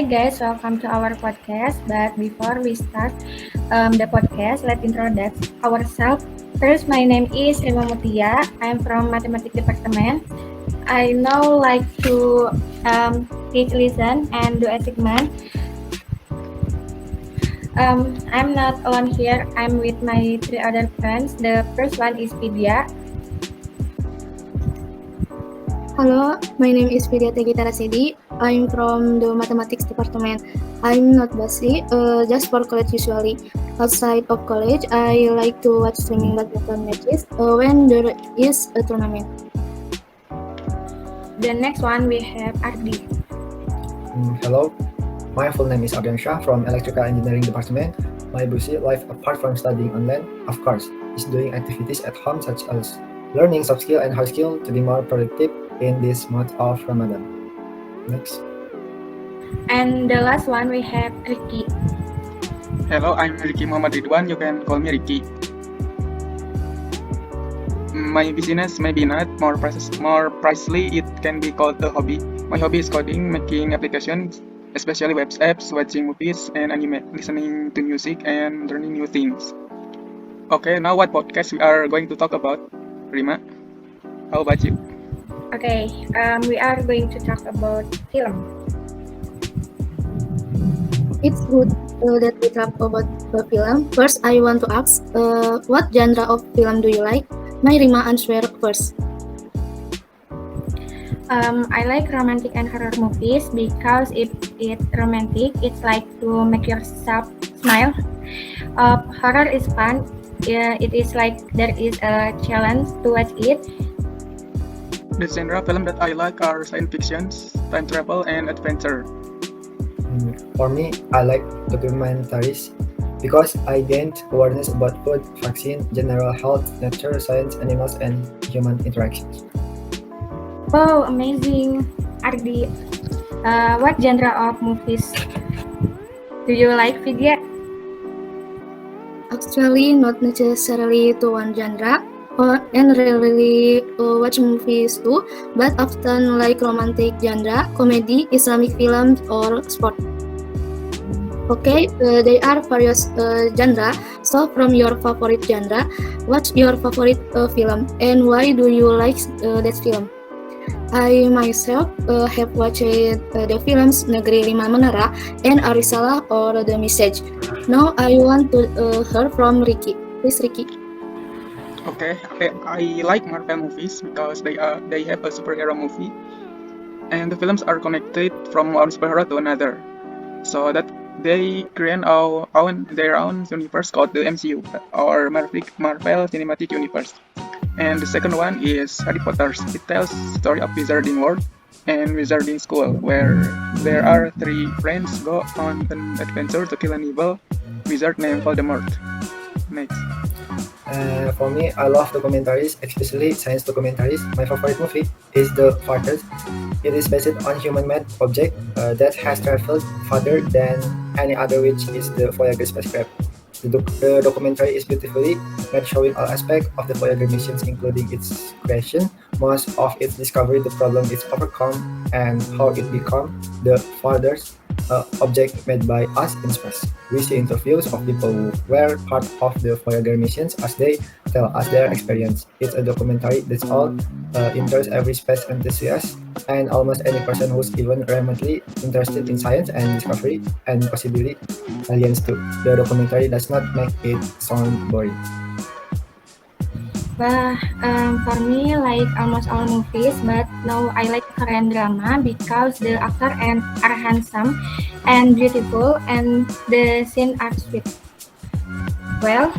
guys, welcome to our podcast. But before we start the podcast, let's introduce ourselves. First, my name is Rima Mutia. I'm from Mathematics Department. I now like to teach, listen, and do assignment. I'm not alone here. I'm with my three other friends. The first one is Vidya. Hello, my name is Vidya Tegitara Sedi. I'm from the Mathematics Department. I'm not bossy, just for college usually. Outside of college, I like to watch streaming badminton matches when there is a tournament. The next one we have Ardi. Hello, my full name is Ardian Shah from Electrical Engineering Department. My busy life, apart from studying online, of course, is doing activities at home such as learning soft skill and hard skill to be more productive in this month of Ramadan. Next. And the last one we have Ricky. Hello, I'm Ricky Muhammad Ridwan. You can call me Ricky. My business maybe not more precisely it can be called a hobby. My hobby is coding, making applications, especially web apps, watching movies and anime, listening to music and learning new things. Okay, now what podcast we are going to talk about? Rima, how about you? Okay, we are going to talk about film. It's good that we talk about the film. First, I want to ask, what genre of film do you like? My Rima answer first. I like romantic and horror movies because if it's romantic, it's like to make yourself smile. Horror is fun. It is like there is a challenge to watch it. The genre film that I like are science fiction, time travel, and adventure. For me, I like documentaries because I gained awareness about food, vaccine, general health, nature, science, animals, and human interactions. Oh, amazing, Ardi. What genre of movies do you like, Vidya? Actually, not necessarily to one genre, and rarely watch movies too, but often like romantic genre, comedy, Islamic films, or sport. Okay, there are various genre. So, from your favorite genre, what's your favorite film, and why do you like that film? I myself have watched the films Negeri Lima Menara and Arisalah or The Message. Now I want to hear from Ricky. Please, Ricky. Okay, I like Marvel movies because they have a superhero movie, and the films are connected from one superhero to another, so that they create their own universe called the MCU or Marvel Cinematic Universe. And the second one is Harry Potter. It tells the story of Wizarding World and Wizarding School, where there are three friends go on an adventure to kill an evil wizard named Voldemort. Next. For me, I love documentaries, especially science documentaries. My favorite movie is The Farthest. It is based on human-made object that has traveled farther than any other, which is the Voyager spacecraft. The documentary is beautifully made, showing all aspects of the Voyager missions, including its creation, most of its discovery, the problem it's overcome, and how it became the farthest object made by us in space. We see interviews of people who were part of the Voyager missions as they tell us their experience. It's a documentary that's all interests every space enthusiast and almost any person who's even remotely interested in science and discovery and possibly aliens too. The documentary does not make it sound boring. For me, like almost all movies, but now I like Korean drama because the actors are handsome and beautiful, and the scenes are sweet. Well,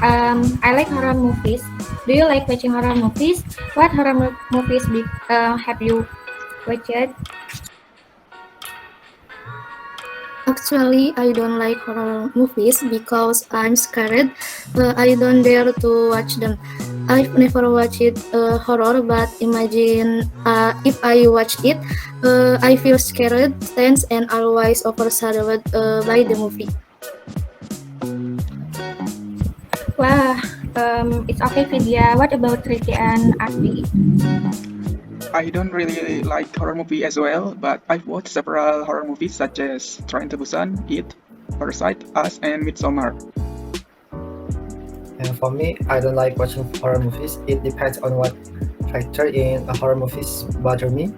I like horror movies. Do you like watching horror movies? What horror movies have you watched? Actually, I don't like horror movies because I'm scared. I don't dare to watch them. I've never watched horror, but imagine if I watch it, I feel scared, tense, and always overshadowed by the movie. Wah, it's okay, Vidya. What about Ricky and Ardi? I don't really like horror movie as well, but I've watched several horror movies such as Train to Busan, It, Parasite, Us, and Midsommar. And for me, I don't like watching horror movies. It depends on what factor in a horror movies bother me.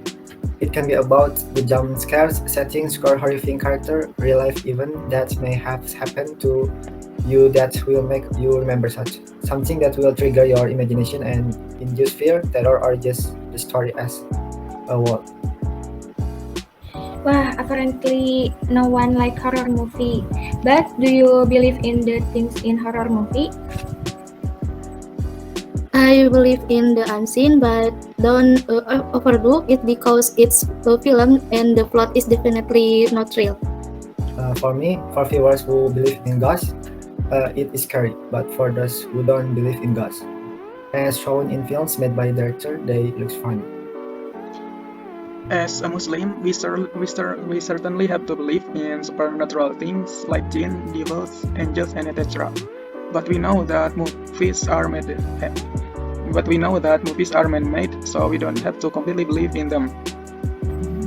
It can be about the jump scares, settings, or horrifying character, real life event that may have happened to you that will make you remember such something that will trigger your imagination and induce fear, terror, or just the story as a whole. Wah, apparently no one like horror movie. But do you believe in the things in horror movie? I believe in the unseen, but don't overdo it because it's a film and the plot is definitely not real. For me, for viewers who believe in ghosts, it is scary. But for those who don't believe in ghosts, as shown in films made by director, they look funny. As a Muslim, we certainly have to believe in supernatural things like jinn, devils, angels, and etc. But we know that movies are made. But we know that movies are man-made, so we don't have to completely believe in them.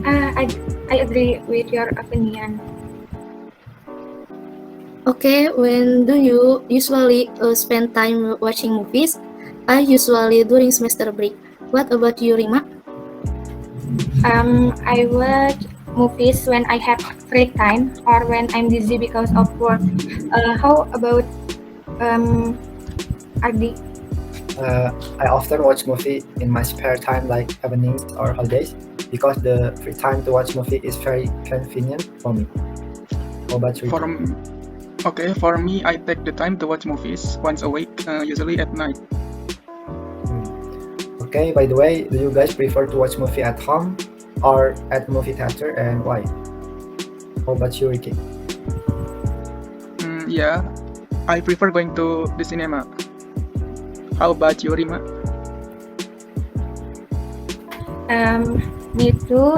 I agree with your opinion. Okay, when do you usually spend time watching movies? I usually during semester break. What about you, Rima? I watch movies when I have free time or when I'm busy because of work. How about Ardi? I often watch movie in my spare time, like evenings or holidays, because the free time to watch movie is very convenient for me. How about you? For me, I take the time to watch movies once a week, usually at night. Okay, by the way, do you guys prefer to watch movie at home or at movie theater, and why? How about you, Ricky? Yeah, I prefer going to the cinema. How about you, Rima? Me too.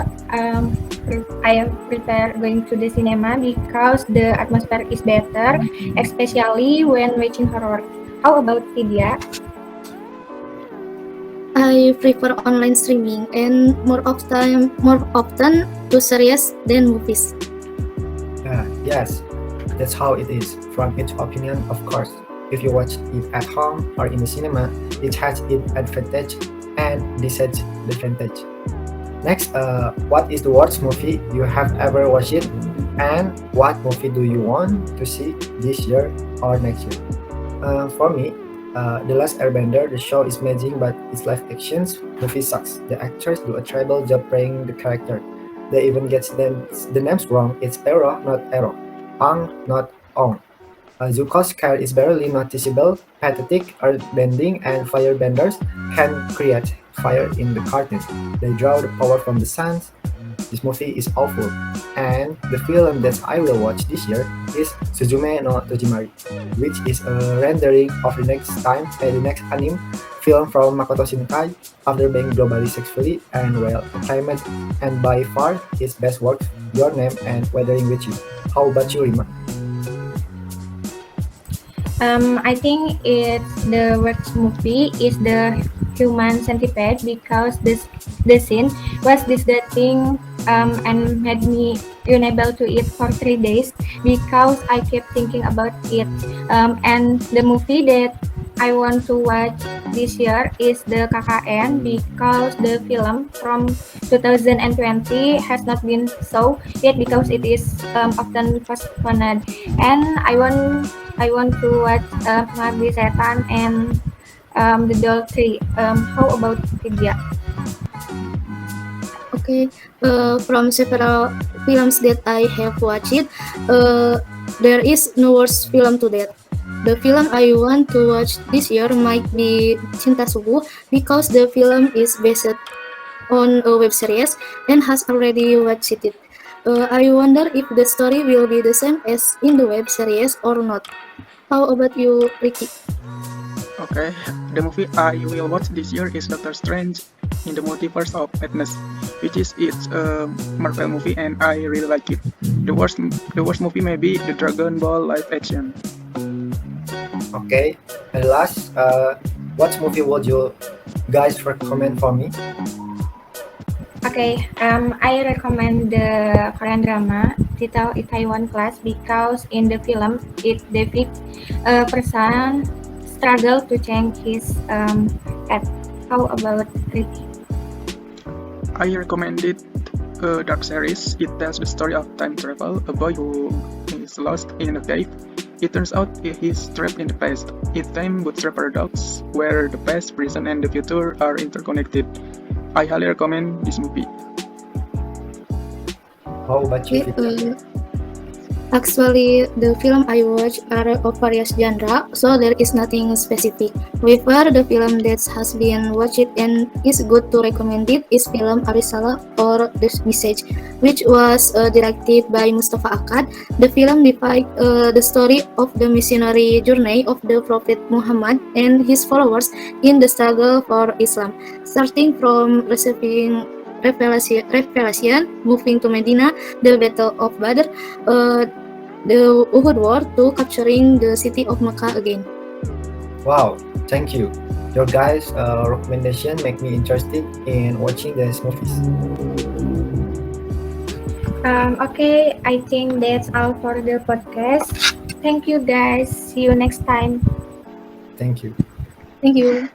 I prefer going to the cinema because the atmosphere is better, especially when watching horror. How about Vidya? I prefer online streaming and more often to series than movies. Yes, that's how it is. From each opinion, of course. If you watch it at home or in the cinema, it has its advantage and disadvantage. Next, what is the worst movie you have ever watched, and what movie do you want to see this year or next year? For me, The Last Airbender, the show is amazing, but its live actions movie sucks. The actors do a terrible job playing the character. They even get the names wrong. It's Ero, not Ero. Ang, not Ong. Zuko's care is barely noticeable, pathetic, earthbending, and firebenders can create fire in the cartoon. They draw the power from the suns. This movie is awful. And the film that I will watch this year is Suzume no Tojimari, which is a rendering of the next anime film from Makoto Shinkai after being globally successfully and well acclaimed, and by far his best work, Your Name and Weathering with You. How about you, Rima? I think it's the worst movie is the Human Centipede because the scene was disgusting and made me unable to eat for 3 days because I kept thinking about it. And the movie that I want to watch this year is the KKN because the film from 2020 has not been so yet because it is often postponed. And I want to watch Pengabdi Setan and The Doll 3. How about Vidya? Okay, from several films that I have watched, there is no worst film to that. The film I want to watch this year might be Cinta Subuh because the film is based on a web series and has already watched it. I wonder if the story will be the same as in the web series or not. How about you, Ricky? Okay, the movie I will watch this year is Doctor Strange in the Multiverse of Madness, which is it's a Marvel movie and I really like it. The worst movie may be the Dragon Ball live action. Okay, and last, what movie would you guys recommend for me? Okay, I recommend the Korean drama titled Itaewon Class because in the film it depicts a person struggle to change his path. How about Ricky? I recommended a dark series. It tells the story of time travel, a boy who is lost in a cave. It turns out he's trapped in the past. It time bootstrap paradox, where the past, present, and the future are interconnected. I highly recommend this movie. How about you, Okay, Fitria? actually, the film I watch are of various genre, so there is nothing specific. However, the film that has been watched and is good to recommend it is film Arisala or The Message, which was directed by Mustafa Akkad. The film depicts the story of the missionary journey of the Prophet Muhammad and his followers in the struggle for Islam, starting from receiving revelation, moving to Medina, the Battle of Badr, the Uhud War, to capturing the city of Mecca again. Wow, thank you. Your guys' recommendation make me interested in watching these movies. Okay, I think that's all for the podcast. Thank you guys. See you next time. Thank you. Thank you.